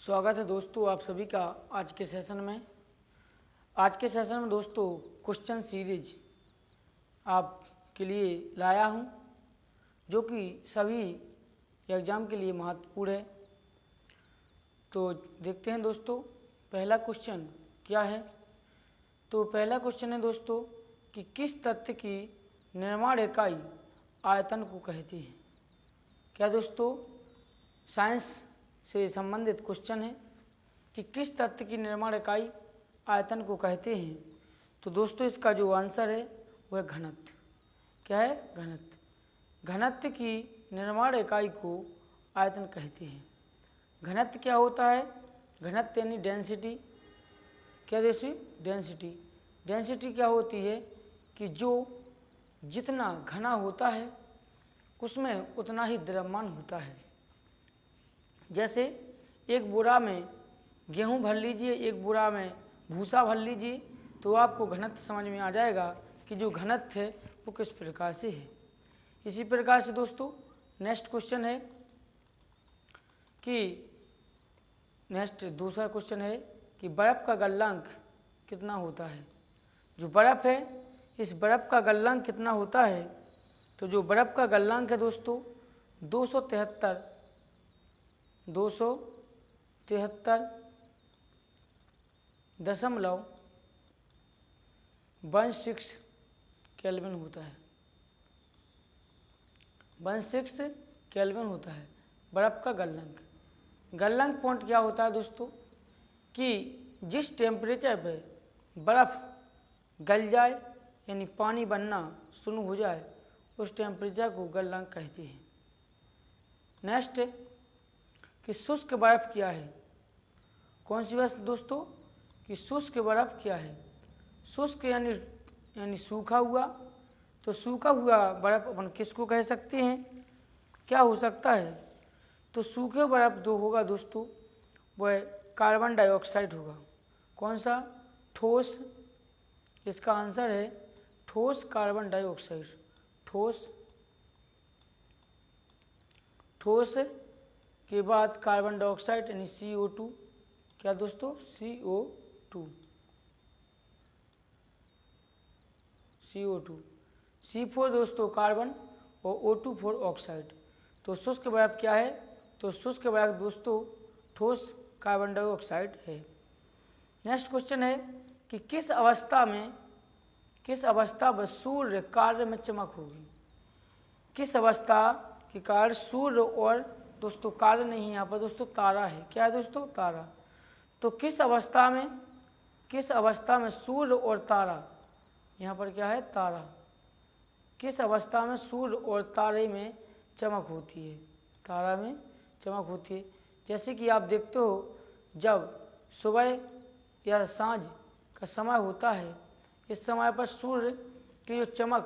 स्वागत है दोस्तों आप सभी का आज के सेशन में। आज के सेशन में दोस्तों क्वेश्चन सीरीज आपके लिए लाया हूं, जो कि सभी एग्ज़ाम के लिए महत्वपूर्ण है। तो देखते हैं दोस्तों पहला क्वेश्चन क्या है। तो पहला क्वेश्चन है दोस्तों कि किस तत्व की निर्माण इकाई आयतन को कहती है। क्या दोस्तों साइंस से संबंधित क्वेश्चन है कि किस तत्व की निर्माण इकाई आयतन को कहते हैं। तो दोस्तों इसका जो आंसर है वह घनत्व। क्या है? घनत्व। घनत्व की निर्माण इकाई को आयतन कहते हैं। घनत्व क्या होता है? घनत्व यानी डेंसिटी। क्या दोस्तों? डेंसिटी। डेंसिटी क्या होती है कि जो जितना घना होता है उसमें उतना ही द्रव्यमान होता है। जैसे एक बोरा में गेहूं भर लीजिए, एक बोरा में भूसा भर लीजिए, तो आपको घनत्व समझ में आ जाएगा कि जो घनत्व है वो किस प्रकार से है। इसी प्रकार से दोस्तों नेक्स्ट क्वेश्चन है कि दूसरा क्वेश्चन है कि बर्फ़ का गलनांक कितना होता है। जो बर्फ़ है इस बर्फ़ का गलनांक कितना होता है। तो जो बर्फ़ का गलनांक है दोस्तों 273.16 केल्विन होता है। 16 केल्विन होता है बर्फ़ का गलनांक। गलनांक पॉइंट क्या होता है दोस्तों कि जिस टेम्परेचर पे बर्फ़ गल जाए यानी पानी बनना शुरू हो जाए उस टेम्परेचर को गलनांक कहते हैं। नेक्स्ट है कि शुष्क बर्फ़ क्या है। कौन सी बात दोस्तों कि शुष्क बर्फ़ क्या है। शुष्क यानी सूखा हुआ। तो सूखा हुआ बर्फ़ अपन किसको कह सकते हैं? क्या हो सकता है? तो सूखे बर्फ़ जो होगा दोस्तों वह कार्बन डाइऑक्साइड होगा। कौन सा? ठोस। इसका आंसर है ठोस कार्बन डाइऑक्साइड। ठोस के बाद कार्बन डाइऑक्साइड यानी CO2। क्या दोस्तों? CO2। C4 दोस्तों कार्बन और O2 फॉर ऑक्साइड। तो शुष्क बर्फ़ क्या है? तो शुष्क बर्फ़ दोस्तों ठोस कार्बन डाइऑक्साइड है। नेक्स्ट क्वेश्चन है कि किस अवस्था में सूर्य कार्य में चमक होगी। किस अवस्था के कारण सूर्य और दोस्तों कार्य नहीं, यहाँ पर दोस्तों तारा है। क्या है दोस्तों? तारा। तो किस अवस्था में सूर्य और तारा, यहाँ पर क्या है? तारा। किस अवस्था में सूर्य और तारे में चमक होती है? तारा में चमक होती है। जैसे कि आप देखते हो जब सुबह या सांझ का समय होता है, इस समय पर सूर्य की जो चमक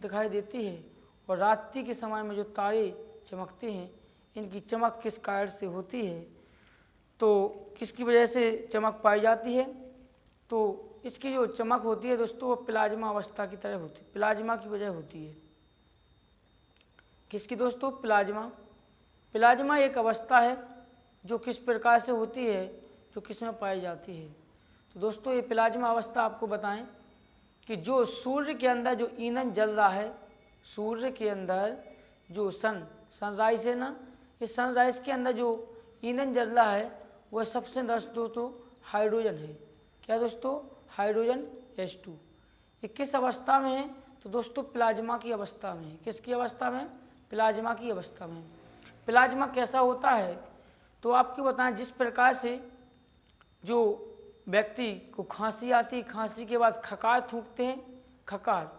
दिखाई देती है और रात्रि के समय में जो तारे चमकते हैं, इनकी चमक किस कारण से होती है, तो किसकी वजह से चमक पाई जाती है। तो इसकी जो चमक होती है दोस्तों वो प्लाज्मा अवस्था की तरह होती है। प्लाज्मा की वजह होती है। किसकी दोस्तों? प्लाज्मा एक अवस्था है जो किस प्रकार से होती है, जो किस में पाई जाती है। तो दोस्तों ये प्लाज्मा अवस्था आपको बताएं कि जो सूर्य के अंदर जो ईंधन जल रहा है, सूर्य के अंदर जो सनराइज है ना, इस सनराइज के अंदर जो ईंधन जल रहा है वह सबसे दोस्तों हाइड्रोजन है। क्या दोस्तों? Hydrogen H2। ये किस अवस्था में है? तो दोस्तों प्लाज्मा की अवस्था में है। किसकी अवस्था में? प्लाज्मा की अवस्था में। प्लाज्मा कैसा होता है तो आपको बताएं, जिस प्रकार से जो व्यक्ति को खांसी आती है, खांसी के बाद खकार थूकते हैं, खकार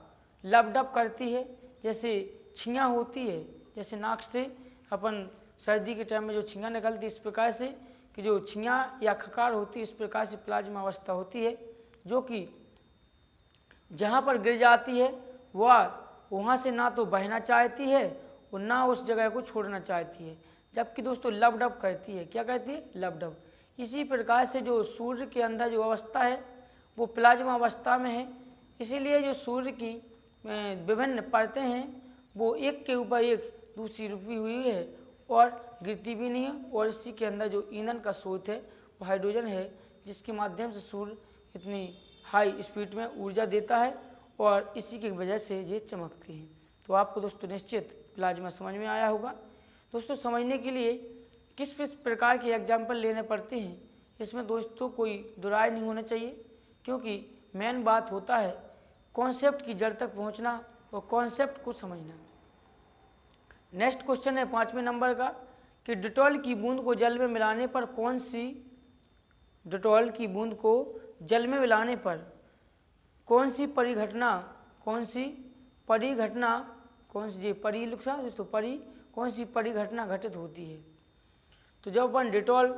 लपडप करती है, जैसे छियाँ होती है, जैसे नाक से अपन सर्दी के टाइम में जो छियाँ निकलती है, इस प्रकार से कि जो छियाँ या खकार होती है, इस प्रकार से प्लाज्मा अवस्था होती है, जो कि जहाँ पर गिर जाती है वह वहाँ से ना तो बहना चाहती है और ना उस जगह को छोड़ना चाहती है, जबकि दोस्तों लपडप करती है। क्या कहती है? लपडप। इसी प्रकार से जो सूर्य के अंदर जो अवस्था है वो प्लाज्मा अवस्था में है। इसीलिए जो सूर्य की विभिन्न परतें हैं वो एक के ऊपर एक दूसरी रुकी हुई है और गिरती भी नहीं है, और इसी के अंदर जो ईंधन का स्रोत है वो हाइड्रोजन है, जिसके माध्यम से सूर्य इतनी हाई स्पीड में ऊर्जा देता है और इसी की वजह से ये चमकती है। तो आपको दोस्तों निश्चित प्लाज्मा समझ में आया होगा। दोस्तों समझने के लिए किस किस प्रकार के एग्जाम्पल लेने पड़ते हैं, इसमें दोस्तों कोई दुराय नहीं होना चाहिए, क्योंकि मेन बात होता है कॉन्सेप्ट की जड़ तक पहुंचना और कॉन्सेप्ट को समझना। नेक्स्ट क्वेश्चन है 5वें नंबर का कि डिटॉल की बूंद को जल में मिलाने पर कौन सी डिटॉल की बूंद को जल में मिलाने पर कौन सी परिघटना कौन सी परिघटना घटित होती है। तो जब अपन डिटॉल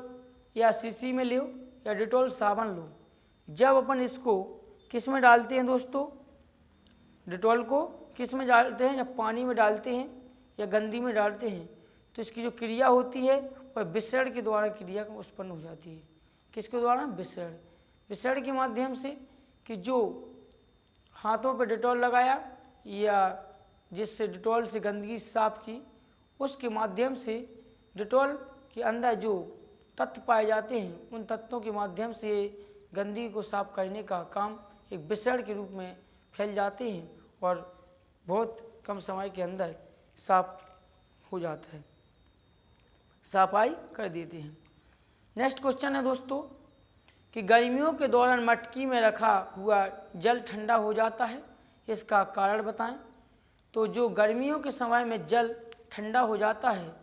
या सीसी में लो या डिटॉल साबुन लो, जब अपन इसको किस में डालते हैं दोस्तों, डिटॉल को किस में डालते हैं, जब पानी में डालते हैं या गंदी में डालते हैं, तो इसकी जो क्रिया होती है वह विसरण के द्वारा क्रिया उत्पन्न हो जाती है। किसके द्वारा? विसरण के माध्यम से, कि जो हाथों पे डिटॉल लगाया या जिससे डिटॉल से गंदगी साफ की, उसके माध्यम से डिटॉल के अंदर जो तत्व पाए जाते हैं, उन तत्वों के माध्यम से गंदगी को साफ करने का काम एक विसरण के रूप में फैल जाते हैं और बहुत कम समय के अंदर साफ हो जाता है, सफाई कर देते हैं। नेक्स्ट क्वेश्चन है दोस्तों कि गर्मियों के दौरान मटकी में रखा हुआ जल ठंडा हो जाता है, इसका कारण बताएं। तो जो गर्मियों के समय में जल ठंडा हो जाता है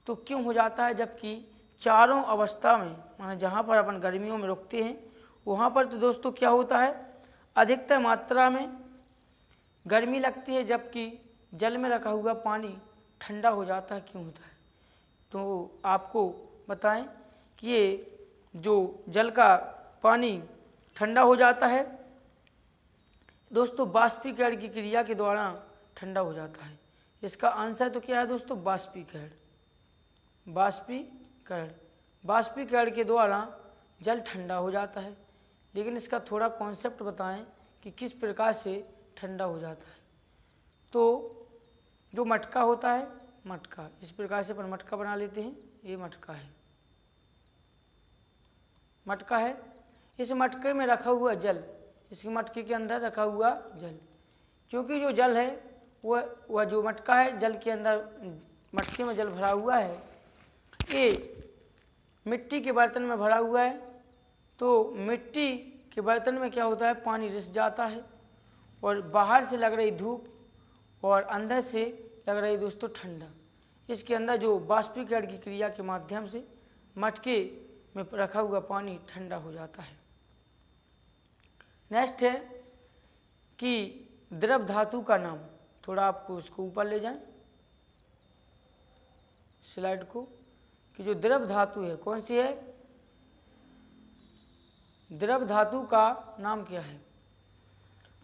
तो क्यों हो जाता है, जबकि चारों अवस्था में, माने जहाँ पर अपन गर्मियों में रुकते हैं वहाँ पर तो दोस्तों क्या होता है, अधिकतर मात्रा में गर्मी लगती है, जबकि जल में रखा हुआ पानी ठंडा हो जाता है। क्यों होता है? तो आपको बताएं कि ये जो जल का पानी ठंडा हो जाता है दोस्तों, बाष्पीकरण की क्रिया के द्वारा ठंडा हो जाता है। इसका आंसर तो क्या है दोस्तों? बाष्पीकरण के द्वारा जल ठंडा हो जाता है। लेकिन इसका थोड़ा कॉन्सेप्ट बताएं कि किस प्रकार से ठंडा हो जाता है। तो जो मटका होता है, मटका इस प्रकार से अपन मटका बना लेते हैं, ये मटका है। इस मटके में रखा हुआ जल, इस मटके के अंदर रखा हुआ जल, क्योंकि जो जल है वह जो मटका है, जल के अंदर मटके में जल भरा हुआ है, ये मिट्टी के बर्तन में भरा हुआ है। तो मिट्टी के बर्तन में क्या होता है, पानी रिस जाता है और बाहर से लग रही धूप और अंदर से लग रही दोस्तों ठंडा, इसके अंदर जो बाष्पीकरण की क्रिया के माध्यम से मटके में रखा हुआ पानी ठंडा हो जाता है। नेक्स्ट है कि द्रव धातु का नाम, थोड़ा आपको उसको ऊपर ले जाएं स्लाइड को, कि जो द्रव धातु है कौन सी है, द्रव धातु का नाम क्या है।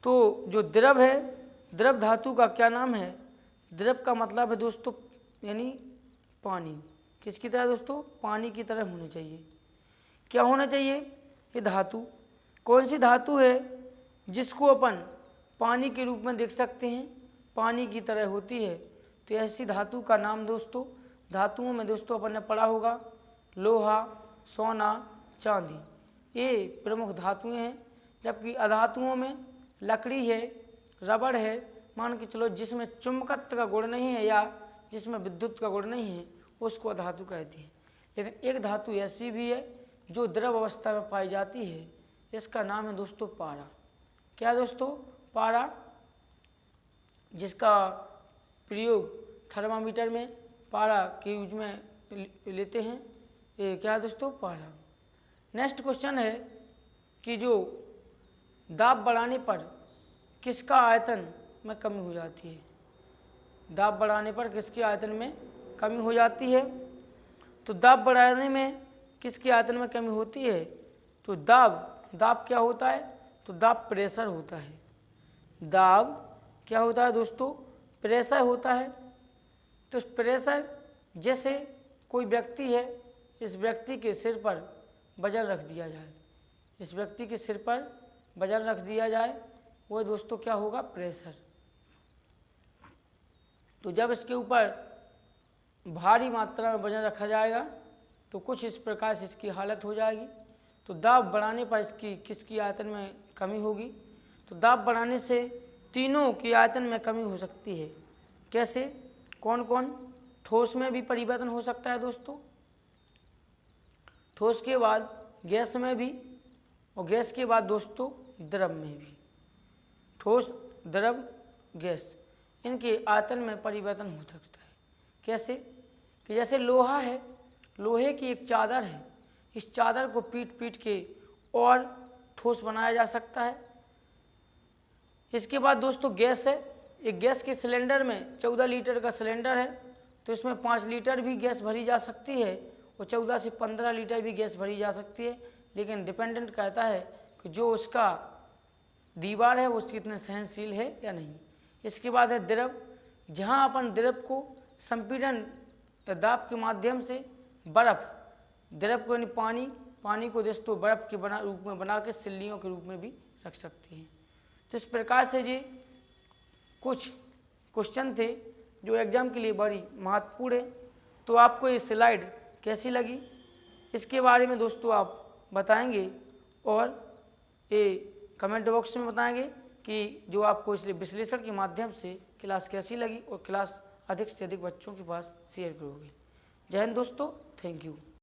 तो जो द्रव है, द्रव धातु का क्या नाम है, द्रव का मतलब है दोस्तों यानी पानी। किसकी तरह दोस्तों? पानी की तरह होना चाहिए। क्या होना चाहिए? ये धातु कौन सी धातु है जिसको अपन पानी के रूप में देख सकते हैं, पानी की तरह होती है। तो ऐसी धातु का नाम दोस्तों, धातुओं में दोस्तों अपन ने पढ़ा होगा लोहा, सोना, चांदी, ये प्रमुख धातुएं हैं। जबकि अधातुओं में लकड़ी है, रबड़ है, मान के चलो जिसमें चुंबकत्व का गुण नहीं है या जिसमें विद्युत का गुण नहीं है, उसको अधातु कहते हैं। लेकिन एक धातु ऐसी भी है जो द्रव अवस्था में पाई जाती है, इसका नाम है दोस्तों पारा। क्या दोस्तों? पारा, जिसका प्रयोग थर्मामीटर में पारा के यूज में लेते हैं। ये क्या है दोस्तों? पारा। नेक्स्ट क्वेश्चन है कि जो दाब बढ़ाने पर किसका आयतन में कमी हो जाती है, दाब बढ़ाने पर किसके आयतन में कमी हो जाती है। तो दाब बढ़ाने में किसके आयतन में कमी होती है, तो दाब क्या होता है, तो दाब प्रेशर होता है। दाब क्या होता है दोस्तों? प्रेशर होता है। तो प्रेशर, जैसे कोई व्यक्ति है, इस व्यक्ति के सिर पर वजन रख दिया जाए, इस व्यक्ति के सिर पर वजन रख दिया जाए, वो दोस्तों क्या होगा? प्रेशर। तो जब इसके ऊपर भारी मात्रा में वजन रखा जाएगा तो कुछ इस प्रकार से इसकी हालत हो जाएगी। तो दाब बढ़ाने पर इसकी किसकी आयतन में कमी होगी? तो दाब बढ़ाने से तीनों की आयतन में कमी हो सकती है। कैसे? कौन कौन? ठोस में भी परिवर्तन हो सकता है दोस्तों, ठोस के बाद गैस में भी, और गैस के बाद दोस्तों द्रव में भी। ठोस, द्रव, गैस, इनके आयतन में परिवर्तन हो सकता है। कैसे? कि जैसे लोहा है, लोहे की एक चादर है, इस चादर को पीट पीट के और ठोस बनाया जा सकता है। इसके बाद दोस्तों गैस है, एक गैस के सिलेंडर में 14 लीटर का सिलेंडर है, तो इसमें 5 लीटर भी गैस भरी जा सकती है और 14 से 15 लीटर भी गैस भरी जा सकती है, लेकिन डिपेंडेंट कहता है कि जो उसका दीवार है वो कितने सहनशील है या नहीं। इसके बाद है द्रव, जहाँ अपन द्रव को संपीड़न या दाब के माध्यम से बर्फ, द्रव को यानी पानी को दोस्तों बर्फ के रूप में बना के सिल्लियों के रूप में भी रख सकते हैं। तो इस प्रकार से ये कुछ क्वेश्चन थे जो एग्जाम के लिए बड़ी महत्वपूर्ण है। तो आपको ये स्लाइड कैसी लगी इसके बारे में दोस्तों आप बताएंगे और ये कमेंट बॉक्स में बताएंगे कि जो आपको इसलिए विश्लेषण के माध्यम से क्लास कैसी लगी, और क्लास अधिक से अधिक बच्चों के पास शेयर करोगे। जय हिंद दोस्तों, थैंक यू।